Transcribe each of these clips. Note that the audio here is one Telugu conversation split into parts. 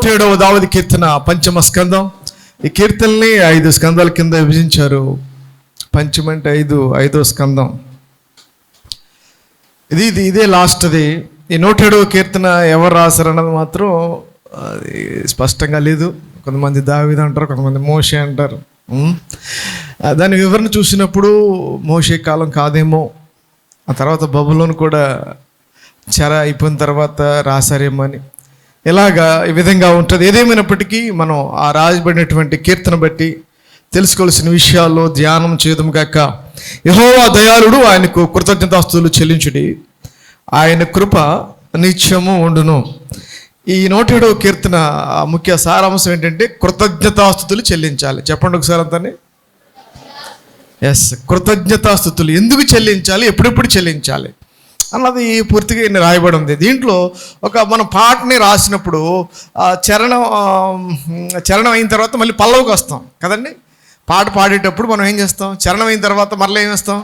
107వ దావీదు కీర్తన పంచమ స్కందం. ఈ కీర్తనని 5 స్కందాల కింద విభజించారు. పంచమంటే 5వ స్కందం. ఇదే లాస్ట్ది. ఈ 107వ కీర్తన ఎవరు రాశారన్నది మాత్రం స్పష్టంగా లేదు. కొంతమంది దావీదు అంటారు, కొంతమంది మోషే అంటారు. దాని వివరణ చూసినప్పుడు మోషే కాలం కాదేమో, ఆ తర్వాత బబులోను కూడా చెర అయిపోయిన తర్వాత రాశారేమో అని, ఇలాగా ఈ విధంగా ఉంటుంది. ఏదేమైనప్పటికీ మనం ఆ రాయబడినటువంటి కీర్తన బట్టి తెలుసుకోవాల్సిన విషయాల్లో ధ్యానం చేయడం కాక, యెహోవా దయాళుడు, ఆయనకు కృతజ్ఞతాస్తుతులు చెల్లించుడి, ఆయన కృప నిత్యము ఉండును. ఈ 107వ కీర్తన ముఖ్య సారాంశం ఏంటంటే కృతజ్ఞతాస్తుతులు చెల్లించాలి. చెప్పండి ఒకసారి అంతానే. ఎస్, కృతజ్ఞతాస్తుతులు ఎందుకు చెల్లించాలి, ఎప్పుడెప్పుడు చెల్లించాలి అన్నది పూర్తిగా రాయబడి ఉంది. దీంట్లో మనం పాటని రాసినప్పుడు చరణం అయిన తర్వాత మళ్ళీ పల్లవికి వస్తాం కదండి. పాట పాడేటప్పుడు మనం ఏం చేస్తాం? చరణం అయిన తర్వాత మళ్ళీ ఏం వేస్తాం?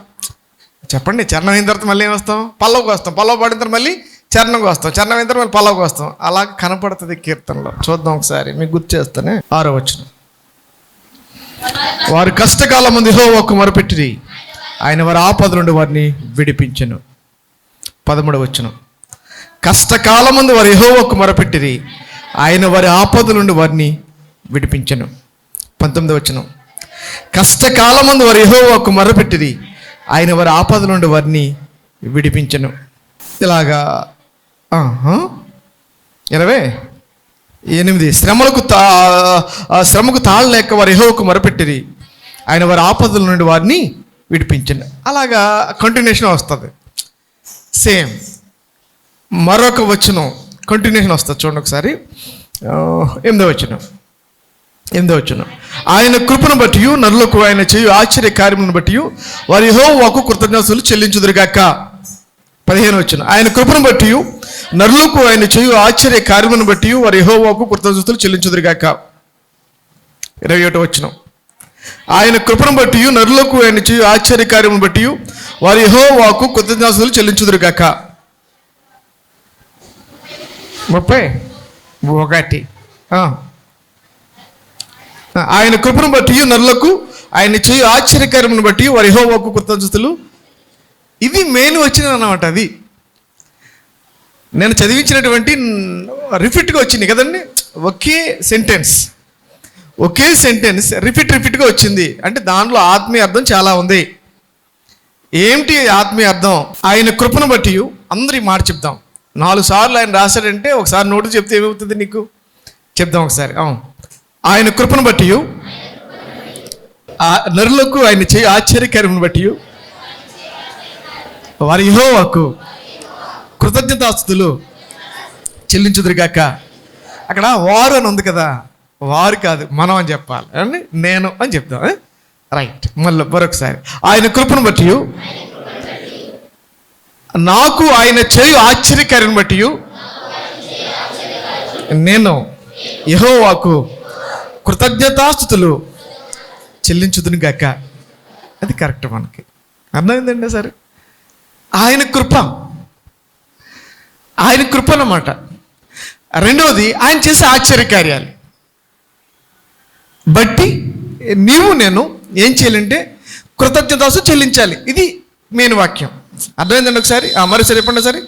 చెప్పండి. చరణం అయిన తర్వాత మళ్ళీ ఏం వస్తాం? పల్లవికి వస్తాం. పల్లవి పాడిన తర్వాత మళ్ళీ చరణంకి వస్తాం. చరణం అయిన తర్వాత మళ్ళీ పల్లవికి వస్తాం. అలా కనపడుతుంది కీర్తనలో. చూద్దాం ఒకసారి, మీకు గుర్తు చేస్తానే. 6వ వచనం. వారి కష్టకాలం ముందు యెహోవాకు మొరపెట్టిరి, ఆయన వారి ఆపద నుండి వారిని విడిపించెను. 13వ వచనం. కష్టకాలమందు వారు యెహోవాకు మొరపెట్టిరి, ఆయన వారి ఆపద నుండి వారిని విడిపించెను. 19వ వచనం. కష్టకాలమందు వారు యెహోవాకు మొరపెట్టిరి, ఆయన వారి ఆపద నుండి వారిని విడిపించెను. ఇలాగా 28. శ్రమకు తాళలేక వారు యెహోవాకు మొరపెట్టిరి, ఆయన వారి ఆపదల నుండి వారిని విడిపించెను. అలాగా కంటిన్యూషన్ వస్తుంది. సేమ్ మరొక వచనం కంటిన్యూషన్ వస్తుంది. చూడండి ఒకసారి. 8వ వచనం. ఆయన కృపను బట్టి నరులకు ఆయన చేయు ఆశ్చర్య కార్యములను బట్టి వారి యెహోవాకు కృతజ్ఞతలు చెల్లించుదురుగాక. 15వ వచనం. ఆయన కృపను బట్టి నరులకు ఆయన చేయు ఆశ్చర్య కార్యములను బట్టి వారి యెహోవాకు కృతజ్ఞతలు చెల్లించుదురుగాక. 21వ వచనం. ఆయన కృపను బట్టి నరులకు ఆయన చేయు ఆశ్చర్య కార్యములను బట్టి వారి యెహోవాకు కృతజ్ఞతలు చెల్లించుదురుగాక. 31. ఆయన కృపను బట్టి నరులకు ఆయన చేయు ఆశ్చర్యకార్యములను బట్టి వారి యెహోవాకు కృతజ్ఞతలు. ఇది మెయిన్ వచ్చింది అన్నమాట. అది నేను చదివించినటువంటి రిపీట్గా వచ్చింది కదండి. ఒకే సెంటెన్స్ రిపీట్గా వచ్చింది. అంటే దాంట్లో ఆత్మీయ అర్థం చాలా ఉంది. ఏమిటి ఆత్మీయ అర్థం? ఆయన కృపను బట్టి అందరి మాట చెప్దాం. 4 సార్లు ఆయన రాశాడంటే ఒకసారి నోటు చెప్తే ఏమవుతుంది నీకు? చెప్దాం ఒకసారి. ఆయన కృపను బట్టి నరులకు ఆయన చేయి ఆశ్చర్యకార్యమును బట్టి వారి యెహోవాకు కృతజ్ఞతాస్తుతులు చెల్లించుదురుగాక. అక్కడ వారు అని ఉంది కదా, వారు కాదు మనం అని చెప్పాలి అండి. నేను అని చెప్తాం. రైట్. మళ్ళీ మరొకసారి. ఆయన కృపను బట్టి నాకు ఆయన చేయు ఆశ్చర్యకార్యం బట్టి నేను యెహోవాకు కృతజ్ఞతాస్తుతులు చెల్లించుదును గాక. అది కరెక్ట్. మనకి అర్థమైందండి. సరే, ఆయన కృప అన్నమాట. రెండవది ఆయన చేసే ఆశ్చర్యకార్యాలు బట్టి నేను ఏం చేయాలంటే కృతజ్ఞతాస్తుతులు చెల్లించాలి. ఇది మెయిన్ వాక్యం. అర్థమైందండి. ఒకసారి మరోసారి చెప్పండి. సరే,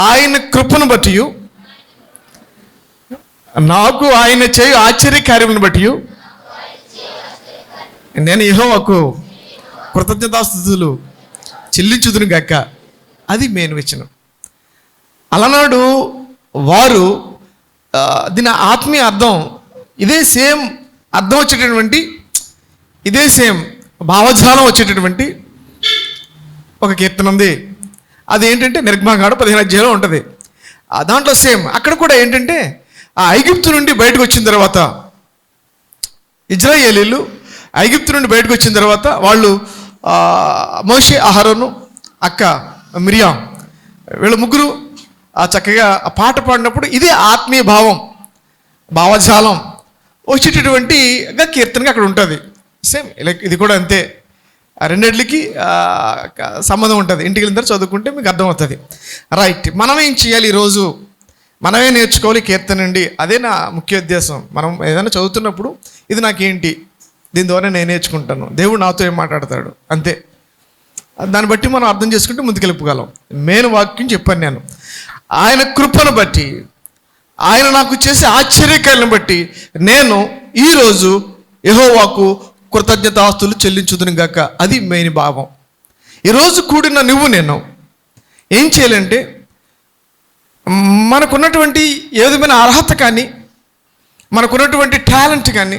ఆయన కృపను బట్టి నాకు ఆయన చేయు ఆశ్చర్యకార్యములను బట్టి నేను యెహోవాకు కృతజ్ఞతాస్తుతులు చెల్లించుదును గాక. అది మెయిన్ వచనం. అలనాడు వారు దీని ఆత్మీయ అర్థం ఇదే సేమ్ అర్థం వచ్చేటటువంటి, ఇదే సేమ్ భావజాలం వచ్చేటటువంటి ఒక కీర్తన ఉంది. అది ఏంటంటే నిర్గమకాండం 15వ అధ్యాయంలో ఉంటుంది. దాంట్లో సేమ్ అక్కడ కూడా ఏంటంటే ఆ ఐగుప్తు నుండి బయటకు వచ్చిన తర్వాత ఇజ్రాయేలీలు ఐగుప్తు నుండి బయటకు వచ్చిన తర్వాత వాళ్ళు మోషే, అహరోను, అక్క మిరియాం, వీళ్ళ ముగ్గురు చక్కగా పాట పాడినప్పుడు ఇదే ఆత్మీయ భావజాలం వచ్చేటటువంటి కీర్తనగా అక్కడ ఉంటుంది. సేమ్ ఇది కూడా అంతే. రెండిటికి సంబంధం ఉంటుంది. ఇంటికి వెళ్ళిన తర్వాత చదువుకుంటే మీకు అర్థమవుతుంది. రైట్. మనం ఏం చేయాలి ఈరోజు? మనమే నేర్చుకోవాలి కీర్తన నుండి. అదే నా ముఖ్య ఉద్దేశం. మనం ఏదైనా చదువుతున్నప్పుడు ఇది నాకేంటి, దీని ద్వారా నేను నేర్చుకుంటాను, దేవుడు నాతో ఏం మాట్లాడతాడు, అంతే. దాన్ని బట్టి మనం అర్థం చేసుకుంటే ముందుకెళ్ళిపోగలం. మెయిన్ వాక్యం చెప్పాను నేను. ఆయన కృపను బట్టి, ఆయన నాకు చేసే ఆశ్చర్యకాలను బట్టి నేను ఈరోజు యెహోవాకు కృతజ్ఞతాస్తులు చెల్లించుదును గాక. అది మెయిన్ భావం. ఈరోజు కూడిన నువ్వు నేను ఏం చేయాలంటే, మనకున్నటువంటి ఏ విధమైన అర్హత కానీ, మనకున్నటువంటి టాలెంట్ కానీ,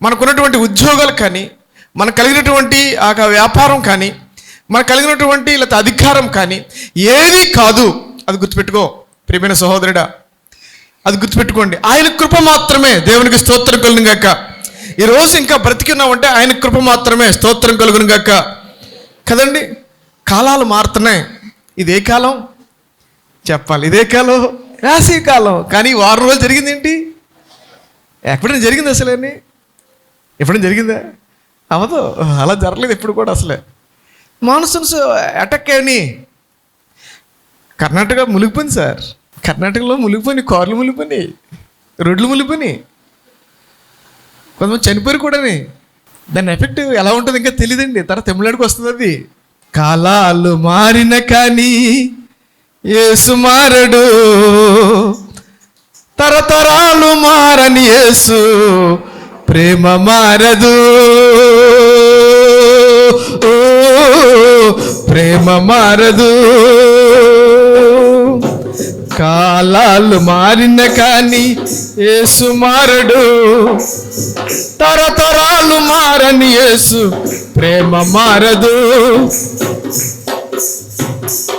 మనకున్నటువంటి ఉద్యోగాలు కానీ, మనకు కలిగినటువంటి ఆ వ్యాపారం కానీ, మనకు కలిగినటువంటి లేకపోతే అధికారం కానీ ఏది కాదు. అది గుర్తుపెట్టుకో ప్రియమైన సహోదరుడా, అది గుర్తుపెట్టుకోండి. ఆయన కృప మాత్రమే. దేవునికి స్తోత్రం కలుగును గాక. ఈరోజు ఇంకా బ్రతికున్నామంటే ఆయన కృప మాత్రమే. స్తోత్రం కలుగును గాక కదండి. కాలాలు మారుతున్నాయి. ఇదే కాలం చెప్పాలి, ఇదే కాలం వేసవి కాలం. కానీ వారం రోజులు జరిగింది ఏంటి? ఎప్పుడైనా జరిగింది అసలేని? ఎప్పుడైనా జరిగిందా? అవదు, అలా జరగలేదు ఎప్పుడు కూడా. అసలే మాన్సూన్స్ అటాక్ అని కర్ణాటక మునిగిపోయింది సార్. కర్ణాటకలో మునిగిపోయి, కార్లు మునిగిపోయి, రోడ్లు మునిగిపోయి, కొంతమంది చనిపోయారు కూడా. దాని ఎఫెక్ట్ ఎలా ఉంటుందో ఇంకా తెలియదండి. తర్వాత తమిళనాడుకి వస్తుంది అది. కాలాలు మారిన కానీ యేసు మారడు, తరతరాలు మారని యేసు ప్రేమ మారదు, ప్రేమ మారదు. కాలాలు మారిన కానీ యేసు మారడు, తరతరాలు మారని యేసు ప్రేమ మారదు,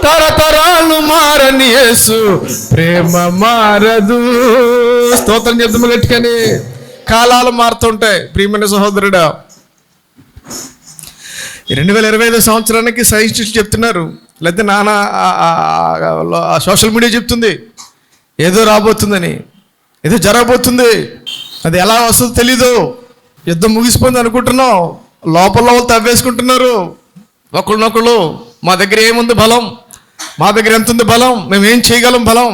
తరతరాలు మారని యేసు ప్రేమ మారదు. స్తోత్రం చెప్తాము గట్టిగానే. కాలాలు మారుతుంటాయి ప్రియమైన సహోదరుడా. 2025 సంవత్సరానికి సైంటిస్టులు చెప్తున్నారు, లేకపోతే నానా సోషల్ మీడియా చెప్తుంది ఏదో రాబోతుందని, ఏదో జరగబోతుంది. అది ఎలా వస్తుందో తెలీదు. యుద్ధం ముగిసిపోయింది అనుకుంటున్నాం, లోపల తవ్వేసుకుంటున్నారు ఒకళ్ళనొకళ్ళు. మా దగ్గర ఏముంది బలం, మా దగ్గర ఎంత ఉంది బలం, మేము ఏం చేయగలం బలం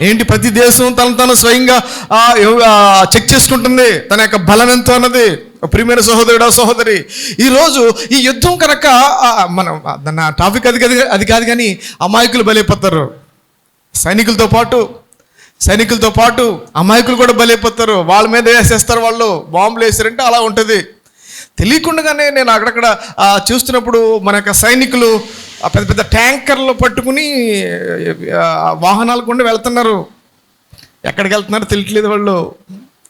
ఏంటి? ప్రతి దేశం తను స్వయంగా చెక్ చేసుకుంటుంది తన యొక్క బలం ఎంతో అన్నది. ప్రియమైన సహోదరుడా, సహోదరి, ఈరోజు ఈ యుద్ధం కనుక మనం దాని టాపిక్ అది కాదు కానీ అమాయకులు బలైపోతారు. సైనికులతో పాటు అమాయకులు కూడా బలైపోతారు. వాళ్ళ మీద వేసేస్తారు. వాళ్ళు బాంబులు వేసారంటే అలా ఉంటుంది. తెలియకుండానే నేను అక్కడక్కడ చూస్తున్నప్పుడు మన యొక్క సైనికులు పెద్ద పెద్ద ట్యాంకర్లు పట్టుకుని వాహనాలు కూడా వెళ్తున్నారు. ఎక్కడికి వెళ్తున్నారో తెలియట్లేదు. వాళ్ళు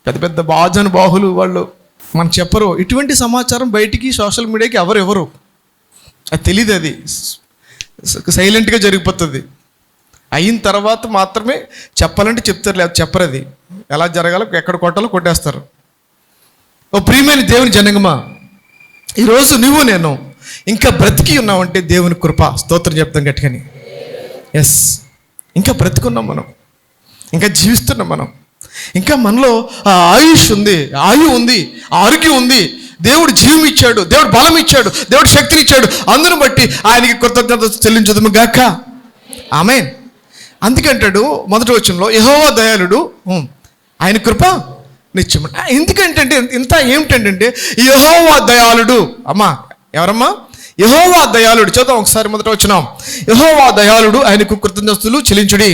పెద్ద పెద్ద బాహులు వాళ్ళు. మనం చెప్పరు ఇటువంటి సమాచారం బయటికి, సోషల్ మీడియాకి ఎవరు అది తెలియదు. అది సైలెంట్గా జరిగిపోతుంది. అయిన తర్వాత మాత్రమే చెప్పాలంటే చెప్తారు, లేదా చెప్పరు. అది ఎలా జరగాలో, ఎక్కడ కొట్టాలో కొట్టేస్తారు. ఓ ప్రియమైన దేవుని జనగమా, ఈరోజు నువ్వు నేను ఇంకా బ్రతికి ఉన్నామంటే దేవుని కృప. స్తోత్రం చెప్తాం గట్టిగాని. ఎస్, ఇంకా బ్రతికున్నాం మనం, ఇంకా జీవిస్తున్నాం మనం, ఇంకా మనలో ఆయుష్ ఉంది, ఆయువు ఉంది, ఆరోగ్యం ఉంది. దేవుడు జీవం ఇచ్చాడు, దేవుడు బలం ఇచ్చాడు, దేవుడు శక్తిని ఇచ్చాడు. అందును బట్టి ఆయనకి కృతజ్ఞత చెల్లించుదుము గాక. ఆమేన్. అందుకంటాడు మొదటి వచనంలో, యెహోవా దయాళుడు, ఆయన కృప నిత్యం. ఎందుకంటే ఇంత ఏమిటంటే యెహోవా దయాళుడు. అమ్మా ఎవరమ్మా? యెహోవా దయాళుడు. చదువు ఒకసారి మొదట వచనం. యెహోవా దయాళుడు, ఆయనకు కృతజ్ఞతలు చెల్లించుడి.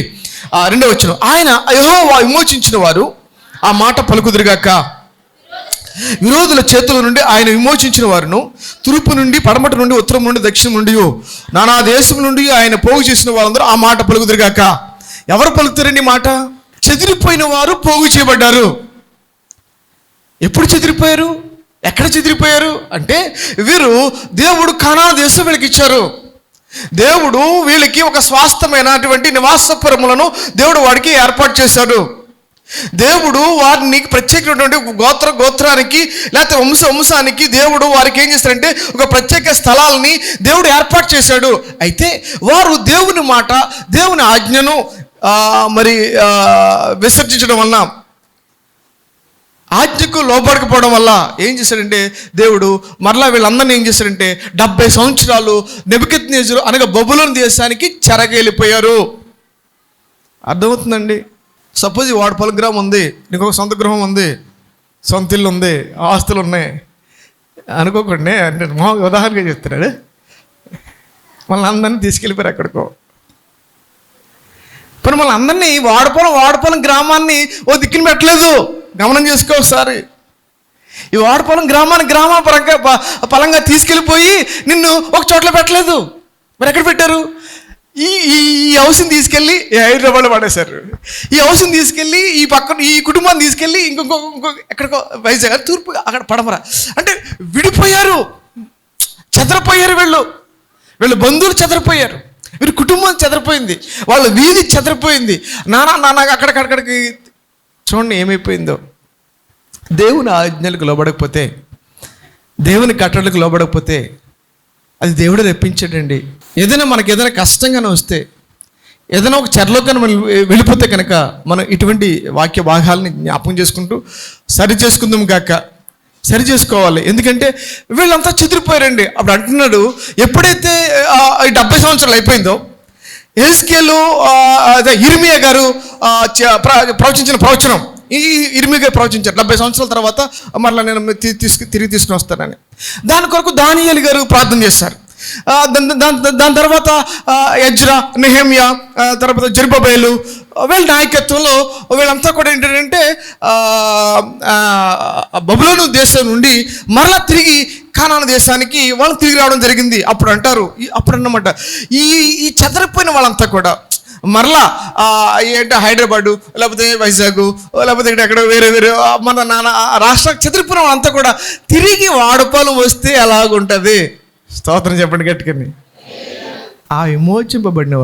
రెండవ వచనం, ఆయన యెహోవా విమోచించిన వారు ఆ మాట పలుకుదురుగాక. విరోధుల చేతుల నుండి ఆయన విమోచించిన వారును, తూర్పు నుండి, పడమట నుండి, ఉత్తరం నుండి, దక్షిణం నుండి, నానా దేశం నుండి ఆయన పోగు చేసిన వారందరూ ఆ మాట పలుకుదురుగాక. ఎవరు పలుకుతారండి మాట? చెదిరిపోయిన వారు పోగు చేయబడ్డారు. ఎప్పుడు చెదిరిపోయారు? ఎక్కడ చెదిరిపోయారు అంటే, వీరు దేవుడు కనాను దేశం వీళ్ళకి ఇచ్చారు. దేవుడు వీళ్ళకి ఒక స్వాస్థమైనటువంటి నివాసపురములను దేవుడు వాడికి ఏర్పాటు చేశాడు. దేవుడు వారిని ప్రత్యేకమైనటువంటి గోత్రానికి లేకపోతే వంశానికి దేవుడు వారికి ఏం చేశాడంటే ఒక ప్రత్యేక స్థలాలని దేవుడు ఏర్పాటు చేశాడు. అయితే వారు దేవుని మాట, దేవుని ఆజ్ఞను విసర్జించడం వలన, ఆజ్ఞకు లోబడకపోవడం వల్ల ఏం చేశాడంటే దేవుడు మరలా వీళ్ళందరినీ ఏం చేశాడంటే 70 సంవత్సరాలు నెబుకద్నెజరు అనగా బబులోను దేశానికి చెరగేలిపోయారు. అర్థమవుతుందండి? సపోజ్ ఈ వాడపల్లి గ్రామం ఉంది, నీకు ఒక సొంత గృహం ఉంది, సొంత ఇల్లు ఉంది, ఆస్తులు ఉన్నాయి అనుకోకండి. అంటే మా ఉదాహరణగా చెప్తున్నాడు. మళ్ళీ అందరినీ తీసుకెళ్ళిపోయారు ఎక్కడికో. మరి మళ్ళీ అందరినీ వాడపల్లం గ్రామాన్ని ఓ దిక్కుని పెట్టలేదు. గమనం చేసుకో ఒకసారి. ఈ వాడపల్లం పరంగా తీసుకెళ్ళిపోయి నిన్ను ఒక చోట్ల పెట్టలేదు. మరి ఎక్కడ పెట్టారు? ఈ హౌస్ని తీసుకెళ్ళి హైదరాబాద్లో పడేశారు. ఈ హౌస్ని తీసుకెళ్ళి ఈ కుటుంబాన్ని తీసుకెళ్ళి ఇంకో ఎక్కడికో వైజాగ్, తూర్పు, అక్కడ పడమర, అంటే విడిపోయారు, చెదరపోయారు. వీళ్ళు బంధువులు చెదరిపోయారు, వీరి కుటుంబం చెదరిపోయింది, వాళ్ళ వీధి చెదరిపోయింది. నాన్న అక్కడికి చూడండి ఏమైపోయిందో. దేవుని ఆజ్ఞలకు లోబడకపోతే, దేవుని కట్టడలకు లోబడకపోతే అది దేవుడు రప్పించాడండి. మనకి ఏదైనా కష్టంగానే వస్తే, ఏదైనా ఒక చెరలోకి మనం వెళ్ళిపోతే కనుక మనం ఇటువంటి వాక్య భాగాలని జ్ఞాపకం చేసుకుంటూ సరి చేసుకోవాలి. ఎందుకంటే వీళ్ళంతా చెదిరిపోయారండి. అప్పుడు అంటున్నాడు, ఎప్పుడైతే 70 సంవత్సరాలు అయిపోయిందో, యెహెజ్కేలు ఇర్మియా గారు ప్రవచించిన ప్రవచనం, ఇర్మియా గారు ప్రవచించారు 70 సంవత్సరాల తర్వాత మరలా నేను తిరిగి తీసుకుని వస్తానని. దాని కొరకు దానియేలు గారు ప్రార్థన చేశారు. దాని తర్వాత ఎజ్రా, నెహెమ్యా, తర్వాత జెరుబ్బయలు, వీళ్ళ నాయకత్వంలో వీళ్ళంతా కూడా ఏంటంటే బబులోను దేశం నుండి మరలా తిరిగి కానాను దేశానికి వాళ్ళు తిరిగి రావడం జరిగింది. అప్పుడు అన్నమాట ఈ చెదరిపోయిన వాళ్ళంతా కూడా మరలా ఏంటంటే హైదరాబాదు, లేకపోతే వైజాగ్, లేకపోతే ఎక్కడ వేరే మన రాష్ట్రానికి చెదిరిపోయిన వాళ్ళంతా కూడా తిరిగి వాడపాలెం వస్తే ఎలాగుంటుంది? స్తోత్రం చెప్పండి గట్టికని. ఆ విమోచింపబడిన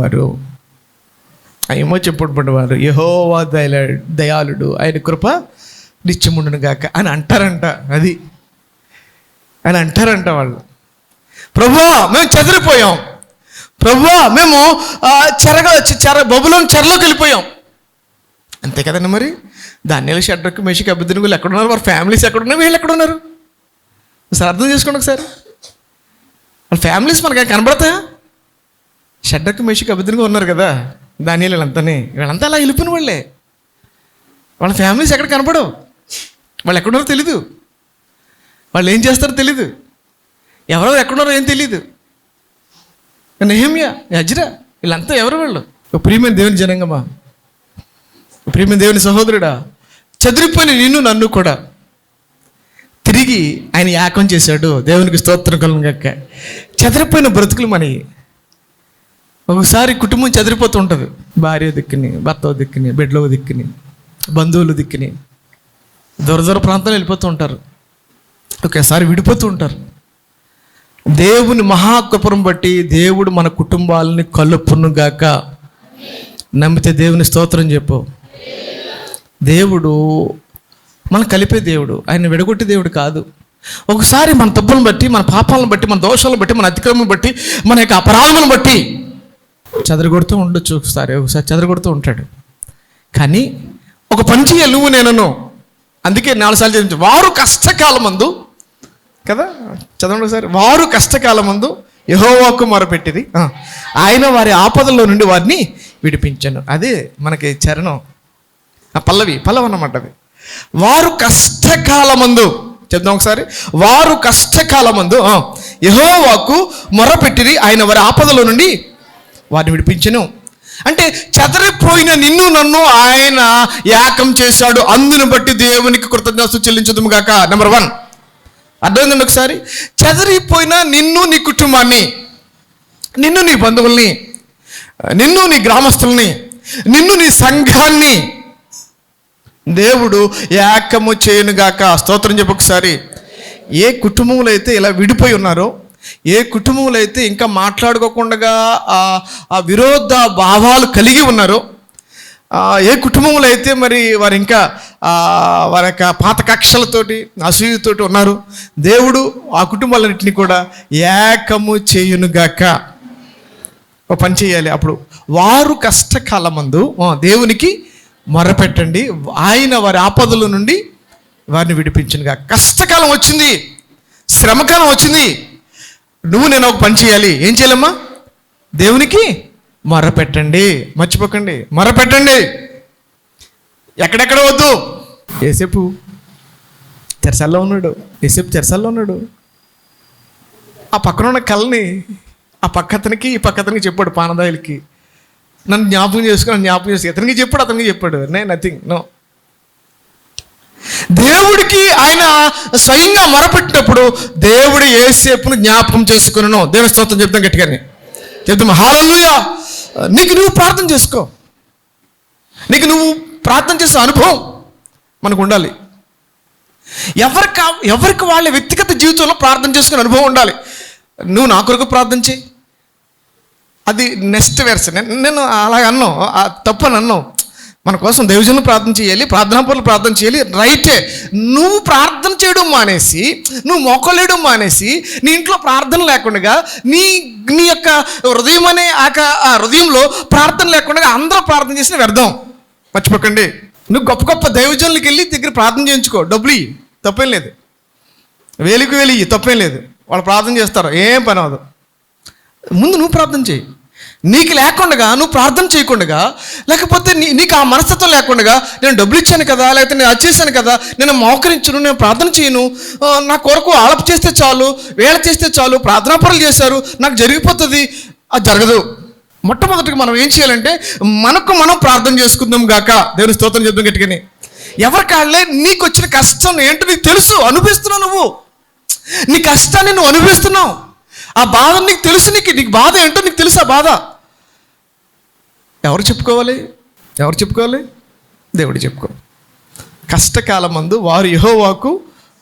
వారు యెహోవా దయాళుడు, ఆయన కృప నిత్యముండును గాక అని అంటారంట. అని అంటారంట వాళ్ళు. ప్రభువా మేము చెదిరిపోయాం, ప్రభువా మేము బబులోను చెరలోకి వెళ్ళిపోయాం. అంతే కదండి. మరి దానియేలు, షడ్రకు, మేషకు, అబేద్నెగోలు ఎక్కడున్నారు? వారి ఫ్యామిలీస్ ఎక్కడున్నారు? వీళ్ళు ఎక్కడున్నారు? ఒకసారి అర్థం చేసుకోండి ఒకసారి. వాళ్ళ ఫ్యామిలీస్ మనకి కనబడతాయా? షడ్రకు, మేషకు, అబేద్నెగో ఉన్నారు కదా, దానియేలు వీళ్ళంతా అలా వెళ్ళిపోయిన వాళ్ళే. వాళ్ళ ఫ్యామిలీస్ ఎక్కడ కనపడవు. వాళ్ళు ఎక్కడున్నారో తెలీదు, వాళ్ళు ఏం చేస్తారో తెలీదు, ఎవరో ఎక్కడున్నారో ఏం తెలీదు. నెహెమ్యా, ఎజ్రా, వీళ్ళంతా ఎవరు? వాళ్ళు ప్రియమైన దేవుని జనంగమా, ప్రియమైన దేవుని సహోదరుడా, చెదిరిపోయిన నిన్ను నన్ను కూడా తిరిగి ఆయన యాకం చేశాడు. దేవునికి స్తోత్రం కలుగును గాక. చెదిరిపోయిన బ్రతుకులు మనవి. ఒకసారి కుటుంబం చెదిరిపోతూ ఉంటుంది. భార్య దిక్కుని, భర్త దిక్కుని, బిడ్డల దిక్కుని, బంధువుల దిక్కుని, దూర ప్రాంతాలు వెళ్ళిపోతూ ఉంటారు. ఒకేసారి విడిపోతూ ఉంటారు. దేవుని మహాకృపను బట్టి దేవుడు మన కుటుంబాలని కలుపును గాక. నమ్మితే దేవుని స్తోత్రం చెప్పు. దేవుడు మనం కలిపే దేవుడు, ఆయన విడగొట్టే దేవుడు కాదు. ఒకసారి మన తప్పులను బట్టి, మన పాపాలను బట్టి, మన దోషాలను బట్టి, మన అతిక్రమం బట్టి, మన యొక్క అపరాధములను బట్టి చెదరగొడుతూ ఉండొచ్చు. ఒకసారి చెదరగొడుతూ ఉంటాడు. కానీ ఒక పని చేయాలి నువ్వు నేను. అందుకే 4 సార్లు చదివించు. వారు కష్టకాలమందు కదా, చదవండి ఒకసారి. వారు కష్టకాలమందు యెహోవాకు మొరపెట్టిరి, ఆయన వారి ఆపదల్లో నుండి వారిని విడిపించాను. అదే మనకి చరణం, పల్లవి అన్నమాట. అది వారు కష్టకాలమందు, చెప్దాం ఒకసారి. వారు కష్టకాలమందు యెహోవాకు మొరపెట్టిరి, ఆయన వారి ఆపదలో నుండి వారిని విడిపించెను. అంటే చెదరిపోయిన నిన్ను నన్ను ఆయన యాకం చేశాడు. అందును బట్టి దేవునికి కృతజ్ఞతలు చెల్లించుదుము గాక. నెంబర్ 1 అర్థమైందండి. ఒకసారి చెదరిపోయిన నిన్ను, నీ కుటుంబాన్ని, నిన్ను, నీ బంధువుల్ని, నిన్ను, నీ గ్రామస్తుల్ని, నిన్ను, నీ సంఘాన్ని దేవుడు యాకము చేయనుగాక. స్తోత్రం చెప్పు ఒకసారి. ఏ కుటుంబంలో అయితే ఇలా విడిపోయి ఉన్నారో, ఏ కుటుంబంలో అయితే ఇంకా మాట్లాడుకోకుండా ఆ విరోధ భావాలు కలిగి ఉన్నారో, ఏ కుటుంబంలో అయితే మరి వారు ఇంకా వారి యొక్క పాత కక్షలతోటి, అసూయతోటి ఉన్నారు, దేవుడు ఆ కుటుంబాలన్నింటినీ కూడా ఏకము చేయునుగాక. ఒక పని చేయాలి. అప్పుడు వారు కష్టకాలమందు దేవునికి మొరపెట్టండి, ఆయన వారి ఆపదల నుండి వారిని విడిపించునుగాక. కష్టకాలం వచ్చింది, శ్రమకాలం వచ్చింది. నువ్వు నేను ఒక పని చేయాలి. ఏం చేయాలమ్మా? దేవునికి మొరపెట్టండి. మర్చిపోకండి, మొరపెట్టండి. ఎక్కడెక్కడ వద్దు. యేసేపు చెరసాల్లో ఉన్నాడు. ఆ పక్కన ఉన్న కళ్ళని ఆ పక్కతనికి ఈ పక్కతనికి చెప్పాడు, పానదాయులకి. నన్ను జ్ఞాపకం చేసుకుని ఇతనికి చెప్పాడు, అతనికి చెప్పాడు. Nothing, no. దేవుడికి ఆయన స్వయంగా మొరపెట్టినప్పుడు దేవుడు యేసేపును జ్ఞాపకం చేసుకున్నాను. దేవుని స్తోత్రం చెప్తాం, గట్టిగానే చెప్తాం హల్లెలూయా. నీకు నువ్వు ప్రార్థన చేసుకో. నీకు నువ్వు ప్రార్థన చేసే అనుభవం మనకు ఉండాలి. ఎవరికి వాళ్ళ వ్యక్తిగత జీవితంలో ప్రార్థన చేసుకునే అనుభవం ఉండాలి. నువ్వు నా కొరకు ప్రార్థన చేయి, అది నెక్స్ట్ వెర్స్. నేను అలాగ అన్నాం, తప్పని అన్నాం. మన కోసం దైవజనులు ప్రార్థన చేయాలి, ప్రార్థనా పనులు ప్రార్థన చేయాలి, రైటే. నువ్వు ప్రార్థన చేయడం మానేసి, నువ్వు మొక్కలేయడం మానేసి, నీ ఇంట్లో ప్రార్థన లేకుండా, నీ యొక్క హృదయం అనే ఆ హృదయంలో ప్రార్థన లేకుండా అందరూ ప్రార్థన చేసిన వ్యర్థం. మర్చిపోకండి. నువ్వు గొప్ప గొప్ప దైవజనులకి వెళ్ళి దగ్గర ప్రార్థన చేయించుకో, డబ్బులు ఇయ్యి, తప్పేం లేదు. వేలికి వేలి ఇయ్యి, తప్పేం లేదు. వాళ్ళు ప్రార్థన చేస్తారు, ఏం పని అవ్వదు. ముందు నువ్వు ప్రార్థన చేయి. నీకు లేకుండా, నువ్వు ప్రార్థన చేయకుండా, లేకపోతే నీకు ఆ మనస్తత్వం లేకుండా, నేను డబ్బులు ఇచ్చాను కదా, లేకపోతే నేను అది చేశాను కదా, నేను మోకరించను, నేను ప్రార్థన చేయను, నా కొరకు ఆలపు చేస్తే చాలు, వేళ చేస్తే చాలు, ప్రార్థనా పనులు చేశారు, నాకు జరిగిపోతుంది, అది జరగదు. మొట్టమొదటిగా మనం ఏం చేయాలంటే మనకు మనం ప్రార్థన చేసుకుందాం గాక. దేవుని స్తోత్రం చెప్తాం గట్టిగానే. ఎవరికాళ్ళే నీకు వచ్చిన కష్టం ఏంటో నీకు తెలుసు, అనుభవిస్తున్నావు. నువ్వు నీ కష్టాన్ని నువ్వు అనుభవిస్తున్నావు. ఆ బాధ నీకు తెలుసు. నీకు బాధ ఏంటో నీకు తెలుసు. ఆ బాధ ఎవరు చెప్పుకోవాలి? దేవుడు చెప్పుకో. కష్టకాలమందు వారు యెహోవాకు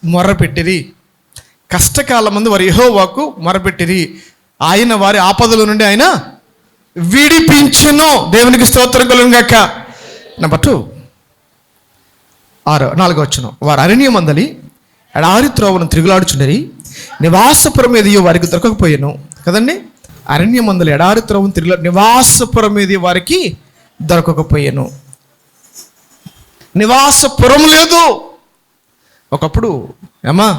మొర్రపెట్టిరి. కష్టకాలమందు వారు యెహోవాకు మొర్రపెట్టిరి, ఆయన వారి ఆపదల నుండి ఆయన విడిపించెను. దేవునికి స్తోత్రం కలుగును గాక. నెంబర్ 2, 4వ వచనం. వారు అరణ్యమందలి ఎడారి త్రోవను తిరుగులాడుచుండరి, నివాసపురం ఏదియో వారికి దొరకకపోయాను. కదండి, అరణ్యమందలి ఎడారి త్రోవను తిరుగులాడు, నివాసపురం ఏది వారికి దొరకకపోయాను. నివాసపురం లేదు. ఒకప్పుడు ఏమా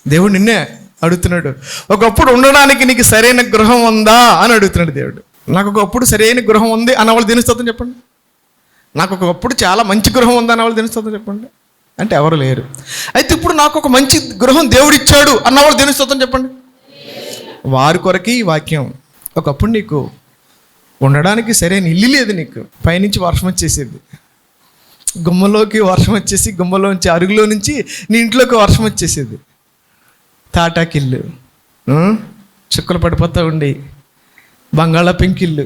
దేవుడు నిన్నే అడుగుతున్నాడు, ఒకప్పుడు ఉండడానికి నీకు సరైన గృహం ఉందా అని అడుగుతున్నాడు దేవుడు. నాకు ఒకప్పుడు సరైన గృహం ఉంది అన్నవాళ్ళు దీని స్తోత్రం చెప్పండి. నాకు ఒకప్పుడు చాలా మంచి గృహం ఉంది అన్నవాళ్ళు దీని స్తోత్రం చెప్పండి. అంటే ఎవరు లేరు. అయితే ఇప్పుడు నాకు ఒక మంచి గృహం దేవుడు ఇచ్చాడు అన్నవాళ్ళు దీని స్తోత్రం చెప్పండి. వారి కొరకి ఈ వాక్యం. ఒకప్పుడు నీకు ఉండడానికి సరైన ఇల్లు లేదు. నీకు పైనుంచి వర్షం వచ్చేసేది, గుమ్మలోకి వర్షం వచ్చేసి, గుమ్మలోంచి అరుగులో నుంచి నీ ఇంట్లోకి వర్షం వచ్చేసేది. తాటాకిల్లు చుక్కలు పడిపోతూ ఉండి, బంగాళా పెంకిళ్ళు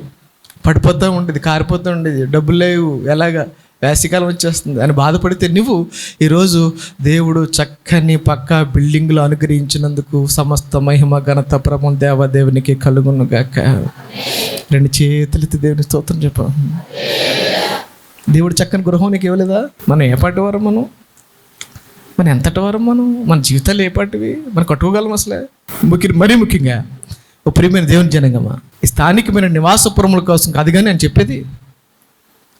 పడిపోతూ ఉండేది, కారిపోతూ ఉండేది, డబ్బులు లేవు, ఎలాగా వేసవికాలం వచ్చేస్తుంది అని బాధపడితే నువ్వు ఈరోజు దేవుడు చక్కని పక్కా బిల్డింగ్లు అనుగ్రహించినందుకు సమస్త మహిమ ఘనత ప్రభావం దేవదేవునికి కలుగును గాక. 2 చేతులెత్తి దేవుని స్తోత్రం చెప్పాం. దేవుడు చక్కని గృహం నీకు ఇవ్వలేదా? మనం ఏ పాటి వారం, మనం ఎంతటి వారం, మన జీవితాలు ఏ పాటివి, మనం కట్టుకోగలం అసలే? మరీ ముఖ్యంగా ఓ ప్రియమైన దేవుని జనంగమా, ఈ స్థానికమైన నివాసపురముల కోసం కాదు కానీ నేను చెప్పేది,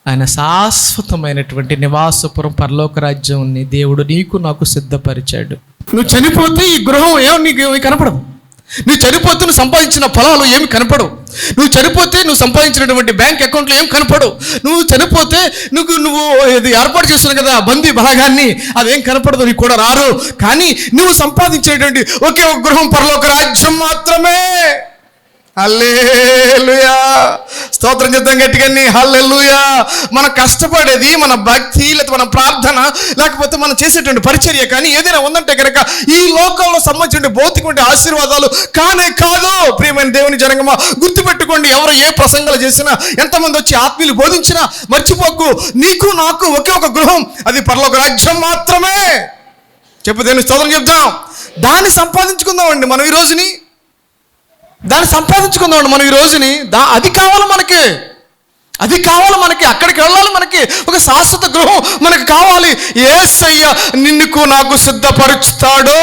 ఆయన శాశ్వతమైనటువంటి నివాసపురం పరలోక రాజ్యాన్ని దేవుడు నీకు నాకు సిద్ధపరిచాడు. నువ్వు చనిపోతే ఈ గృహం నీకు కనపడదు. నువ్వు చనిపోతే నువ్వు సంపాదించిన పొలాలు ఏమి కనపడవు. నువ్వు చనిపోతే నువ్వు సంపాదించినటువంటి బ్యాంక్ అకౌంట్లు ఏమి కనపడవు. నువ్వు చనిపోతే నువ్వు ఇది ఏర్పాటు చేస్తున్నావు కదా బందీ బలగాన్ని, అదేం కనపడదు, నీకు కూడా రారు. కానీ నువ్వు సంపాదించేటువంటి ఒకే ఒక గృహం పరలోక రాజ్యం మాత్రమే. హల్లెలూయా, స్తోత్రం చేద్దాం గట్టిగా. హల్లెలూయా. మనం కష్టపడేది మన భక్తి, లేకపోతే మన ప్రార్థన, లేకపోతే మనం చేసేటువంటి పరిచర్య కానీ ఏదైనా ఉందంటే కనుక ఈ లోకంలో సంబంధించిన భౌతికమైన ఆశీర్వాదాలు కానే కాదు. ప్రియమైన దేవుని జనంగమా, గుర్తుపెట్టుకోండి. ఎవరు ఏ ప్రసంగాలు చేసినా, ఎంతమంది వచ్చి ఆత్మీయులు బోధించినా మర్చిపోకు, నీకు నాకు ఒకే ఒక గృహం, అది పరలోక రాజ్యం మాత్రమే. చెప్పు, దేవుని స్తోత్రం చెప్తాం. దాన్ని సంపాదించుకుందామండి మనం ఈ రోజుని. మనం ఈ రోజుని. అది కావాలి మనకి, అక్కడికి వెళ్ళాలి. మనకి ఒక శాశ్వత గృహం మనకు కావాలి. యేసయ్య నిన్నుకు నాకు సిద్ధపరుచుతాడు.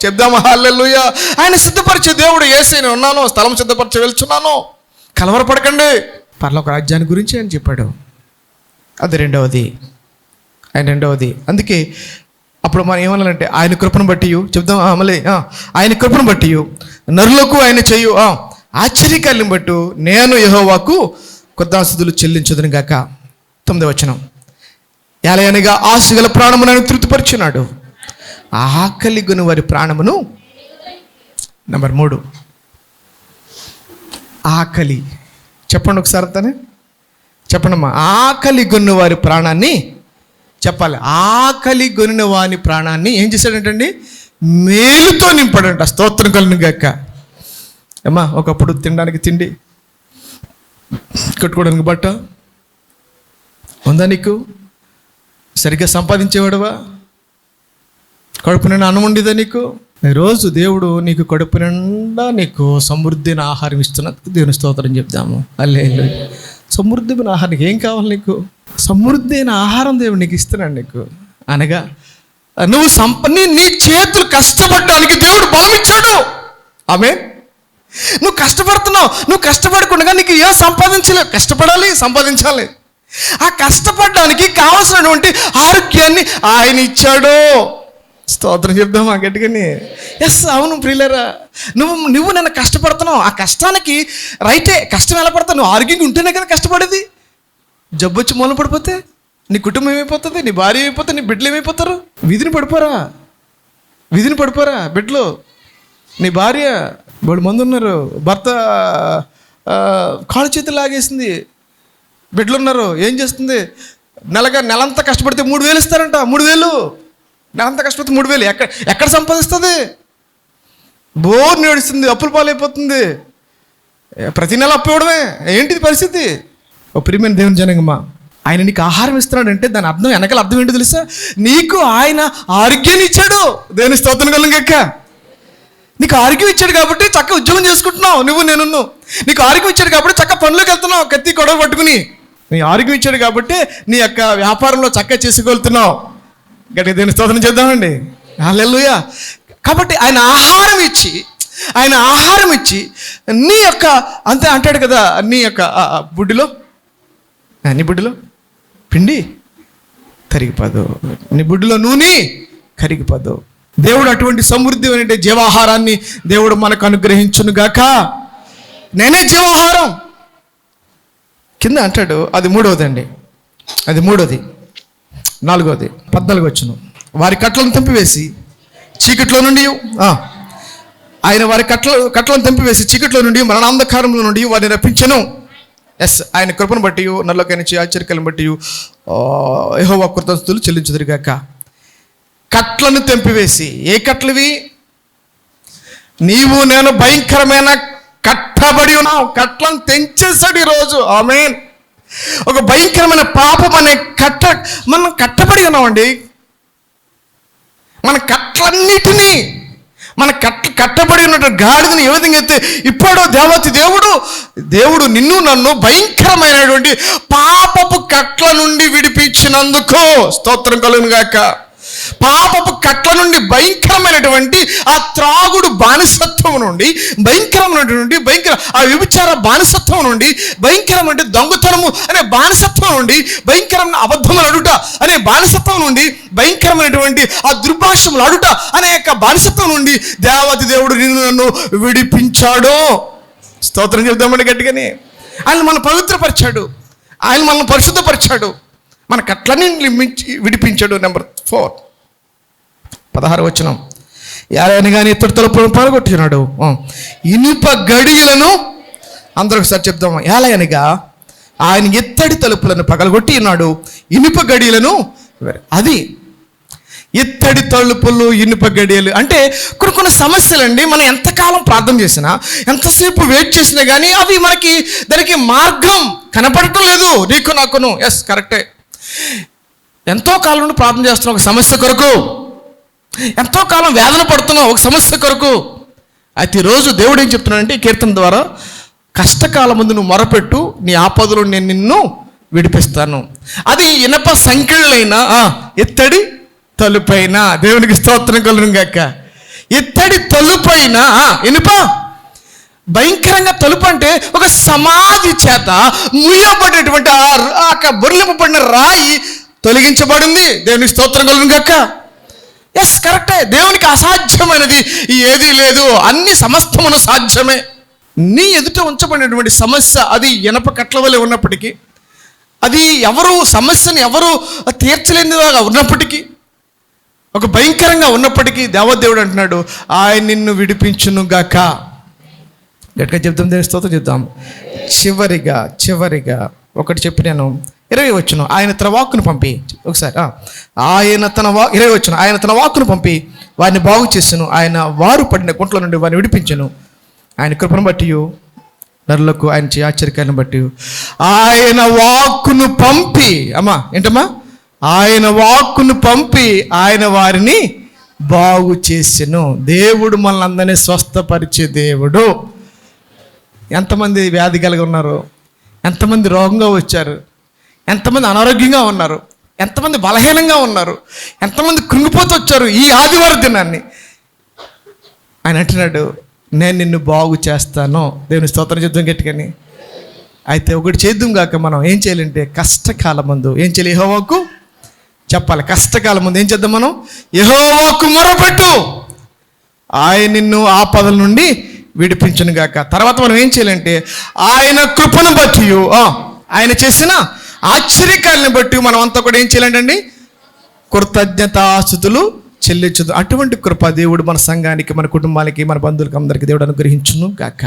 చెప్దామా హల్లెలూయా. ఆయన సిద్ధపరిచే దేవుడు. యేసయ్య నేను ఉన్నాను, స్థలం సిద్ధపరిచి వెళ్తున్నాను, కలవరపడకండి. పరలోక రాజ్యాన్ని గురించి ఆయన చెప్పాడు. అది రెండవది. అందుకే అప్పుడు మనం ఏమన్నానంటే ఆయన కృపను బట్టి చెప్దాం మళ్ళీ, ఆయన కృపను బట్టి నరులకు ఆయన చేయు ఆశ్చర్యకార్యం బట్టు నేను యెహోవాకు కృతజ్ఞతాస్తుతులు చెల్లించుదును గాక. 9వ వచనం. ఎలయనగా ఆశగల ప్రాణమును ఆయన తృప్తిపరిచినాడు, ఆకలి గొని వారి ప్రాణమును. నెంబర్ 3, ఆకలి. చెప్పండి ఒకసారి తనే చెప్పండమ్మా. ఆకలి గొన్న వారి ప్రాణాన్ని చెప్పాలి. ఆకలి గొనిన వాని ప్రాణాన్ని ఏం చేశాడంటండి? మేలుతో నింపాడంట. స్తోత్రం కలుగును గాక. అమ్మా, ఒకప్పుడు తినడానికి తిండి, కట్టుకోవడానికి బట్ట ఉందా నీకు? సరిగ్గా సంపాదించేవాడువా? కడుపు నిండా అన్నం ఉండేదా నీకు? ఈరోజు దేవుడు నీకు కడుపు నిండా నీకు సమృద్ధిని ఆహారం ఇస్తున్నందుకు దేవుని స్తోత్రం చెప్దాము. హల్లెలూయా. సమృద్ధిమైన ఆహారం ఏం కావాలి నీకు? సమృద్ధి అయిన ఆహారం దేవుడు నీకు ఇస్తున్నాడు నీకు. అనగా నువ్వు నీ చేతులు కష్టపడడానికి దేవుడు బలమిచ్చాడు. ఆమె నువ్వు కష్టపడుతున్నావు, నువ్వు కష్టపడకుండా నీకు ఏం సంపాదించలేవు. కష్టపడాలి, సంపాదించాలి. ఆ కష్టపడడానికి కావాల్సినటువంటి ఆరోగ్యాన్ని ఆయన ఇచ్చాడు. స్తోత్రం చెప్దామా గట్టిగాని? ఎస్, అవును ప్రియులరా. నువ్వు నన్ను కష్టపడుతున్నావు. ఆ కష్టానికి రైటే, కష్టం ఎలా పడతావు? నువ్వు ఆరోగ్యంగా ఉంటేనే కదా కష్టపడేది. జబ్బు వచ్చి మూల పడిపోతే నీ కుటుంబం ఏమైపోతుంది? నీ భార్య ఏమైపోతుంది? నీ బిడ్డలు ఏమైపోతారు? వీధిని పడిపోరా బిడ్డలు. నీ భార్య వాడు మంది ఉన్నారు, భర్త కాళ్ళు చేతులు లాగేసింది, బిడ్డలు ఉన్నారు, ఏం చేస్తుంది? నెలంతా కష్టపడితే 3,000 ఇస్తారంట. 3,000 నెలంతా కష్టపడితే 3,000 ఎక్కడ సంపాదిస్తుంది? బోర్ నేడుస్తుంది, అప్పుల పాలైపోతుంది, ప్రతి నెల అప్పు ఇవ్వడమే. ఏంటిది పరిస్థితి? ఓ ప్రియమైన దేవుని జనంగమ్మా, ఆయన నీకు ఆహారం ఇస్తున్నాడంటే దాని అర్థం, వెనకాల అర్థం ఏంటో తెలుసా? నీకు ఆయన ఆరోగ్యాన్ని ఇచ్చాడు. దేవుని స్తోత్రం కలుగును గాక. నీకు ఆరోగ్యం ఇచ్చాడు కాబట్టి చక్క ఉద్యోగం చేసుకుంటున్నావు నేను. నీకు ఆరోగ్యం ఇచ్చాడు కాబట్టి చక్క పనులకు వెళ్తున్నావు కత్తి కొడవ పట్టుకుని. నీ ఆరోగ్యం ఇచ్చాడు కాబట్టి నీ యొక్క వ్యాపారంలో చక్క చేసుకోగలుగుతున్నావు. గట్టిగా దేవుని స్తోత్రం చేద్దామండి. హల్లెలూయా. కాబట్టి ఆయన ఆహారం ఇచ్చి నీ యొక్క అంతే అంటాడు కదా, నీ యొక్క నీ బుడ్డిలో పిండి కరిగిపోదు, నీ బుడ్డిలో నూనె కరిగిపోదు. దేవుడు అటువంటి సమృద్ధి అనే జీవాహారాన్ని దేవుడు మనకు అనుగ్రహించును గాక. నేనే జీవాహారం కింద అంటాడు. అది 3వదండి. అది 3వది. 4వది 14 వచ్చును. వారి కట్లను తెంపివేసి చీకట్లో నుండి ఆయన వారి కట్లను తెంపివేసి చీకట్లో నుండి మరణాంధకారంలో నుండి వారిని రప్పించెను. ఎస్, ఆయన కృపను బట్టి నల్లకైన ఆశ్చర్యకాలను బట్టి యెహోవా కృతజ్ఞతలు చెల్లించుదురుగాక. కట్లను తెంపివేసి, ఏ కట్లవి? నీవు నేను భయంకరమైన కట్టబడి ఉన్నావు. కట్లను తెంచేశాడు ఈరోజు. ఆమేన్. ఒక భయంకరమైన పాపం అనే మనం కట్టబడి ఉన్నామండి. మన కట్లన్నిటినీ, మన కట్టబడి ఉన్నటువంటి గాడిదని ఏ విధంగా అయితే ఇప్పుడో దేవుడు నిన్ను నన్ను భయంకరమైనటువంటి పాపపు కట్ల నుండి విడిపించినందుకు స్తోత్రం కలుగును గాక. పాపపు కట్ల నుండి, భయంకరమైనటువంటి ఆ త్రాగుడు బానిసత్వం నుండి, ఆ వ్యభిచార బానిసత్వం నుండి, భయంకరమైన దొంగతనము అనే బానిసత్వం నుండి, భయంకరమైన అబద్ధములు అడుట అనే బానిసత్వం నుండి, భయంకరమైనటువంటి ఆ దుర్భాషములు అడుట అనే యొక్క బానిసత్వం నుండి దేవాది దేవుడు నిన్ను నన్ను విడిపించాడు. స్తోత్రం చెప్తామండి గట్టిగానే. ఆయన మనం పవిత్రపరిచాడు, ఆయన మనల్ని పరిశుద్ధపరిచాడు, మన కట్లన్నీ విడిపించాడు. నెంబర్ 4, 16 వచనం. యారైనా కానీ ఇతడు తలుపులను పడగొట్టుచున్నాడు, ఇనుప గడియలను. అందరూ ఒకసారి చెప్దాము. ఏలయనగా ఆయన ఇత్తడి తలుపులను పగలగొట్టి ఉన్నాడు, ఇనుప గడియలను. అది ఇత్తడి తలుపులు, ఇనుప గడియలు అంటే కొన్ని సమస్యలండి. మనం ఎంతకాలం ప్రార్థన చేసినా, ఎంతసేపు వెయిట్ చేసినా కానీ అవి దానికి మార్గం కనపడటం లేదు నీకు నాకును. ఎస్, కరెక్టే. ఎంతో కాలం నుండి ప్రార్థన చేస్తున్నావు ఒక సమస్య కొరకు, ఎంతో కాలం వేదన పడుతున్నావు ఒక సమస్య కొరకు. అయితే ఈరోజు దేవుడు ఏం చెప్తున్నాడంటే ఈ కీర్తన ద్వారా, కష్టకాలం ముందు నువ్వు మొరపెట్టు, నీ ఆపదలో నేను నిన్ను విడిపిస్తాను. అది ఇనప సంకెళ్ళైనా, ఇత్తడి తలుపైన. దేవునికి స్తోత్రం కలుగును గాక. ఇత్తడి తలుపైన, ఇనుప భయంకరంగా తలుపు అంటే ఒక సమాధి చేత ముయ్యబడినటువంటి ఆ బొర్లింపబడిన రాయి తొలగించబడింది. దేవునికి స్తోత్రం కలుగును గాక. ఎస్, కరెక్టే. దేవునికి అసాధ్యమైనది ఏదీ లేదు, అన్ని సమస్తమును సాధ్యమే. నీ ఎదుట ఉంచబడినటువంటి సమస్య అది ఇనప కట్ల వలె ఉన్నప్పటికీ, అది సమస్యను ఎవరు తీర్చలేనిదిగా ఉన్నప్పటికీ, ఒక భయంకరంగా ఉన్నప్పటికీ దేవదేవుడు అంటున్నాడు, ఆయన నిన్ను విడిపించును గాక. గట్టిగా చెప్తాం, దేవుని స్తోత్రం చెప్తాం. చివరిగా ఒకటి చెప్పి నేను 20 వచ్చును, ఆయన తన వాక్కును పంపి, ఒకసారి ఆయన తన 20 వచ్చును, ఆయన తన వాక్కును పంపి వారిని బాగు చేసెను, ఆయన వారు పడిన గుంటల నుండి వారిని విడిపించెను, ఆయన కృపను బట్టి నరులకు ఆయన చేయ ఆశ్చర్యకాలను బట్టి ఆయన వాక్కును పంపి, ఏంటమ్మా, ఆయన వాక్కును పంపి ఆయన వారిని బాగు చేసెను. దేవుడు మనల్ని అందరినీ స్వస్థపరిచే దేవుడు. ఎంతమంది వ్యాధి కలిగి ఉన్నారు, ఎంతమంది రోగంగా వచ్చారు, ఎంతమంది అనారోగ్యంగా ఉన్నారు, ఎంతమంది బలహీనంగా ఉన్నారు, ఎంతమంది కృంగిపోతూ వచ్చారు ఈ ఆదివారం దినాన్ని. ఆయన అంటున్నాడు, నేను నిన్ను బాగు చేస్తాను. దేవుని స్తోత్రం చెప్తాం గట్టిగాని. అయితే ఒకటి చేద్దాం కాక, మనం ఏం చేయాలంటే కష్టకాలం ముందు ఏం చేయాలి? యెహోవాకు చెప్పాలి. కష్టకాలం ముందు ఏం చేద్దాం? మనం యెహోవాకు మొరపెట్టు, ఆయన నిన్ను ఆపదల నుండి విడిపించును గాక. తర్వాత మనం ఏం చేయాలంటే ఆయన కృపను బట్టి, ఆయన చేసిన ఆశ్చర్యకాలను బట్టి మనం అంతా కూడా ఏం చేయాలండి? కృతజ్ఞతాస్తుతులు చెల్లించదు. అటువంటి కృప దేవుడు మన సంఘానికి, మన కుటుంబాలకి, మన బంధువులకి అందరికీ దేవుడు అనుగ్రహించును గాక.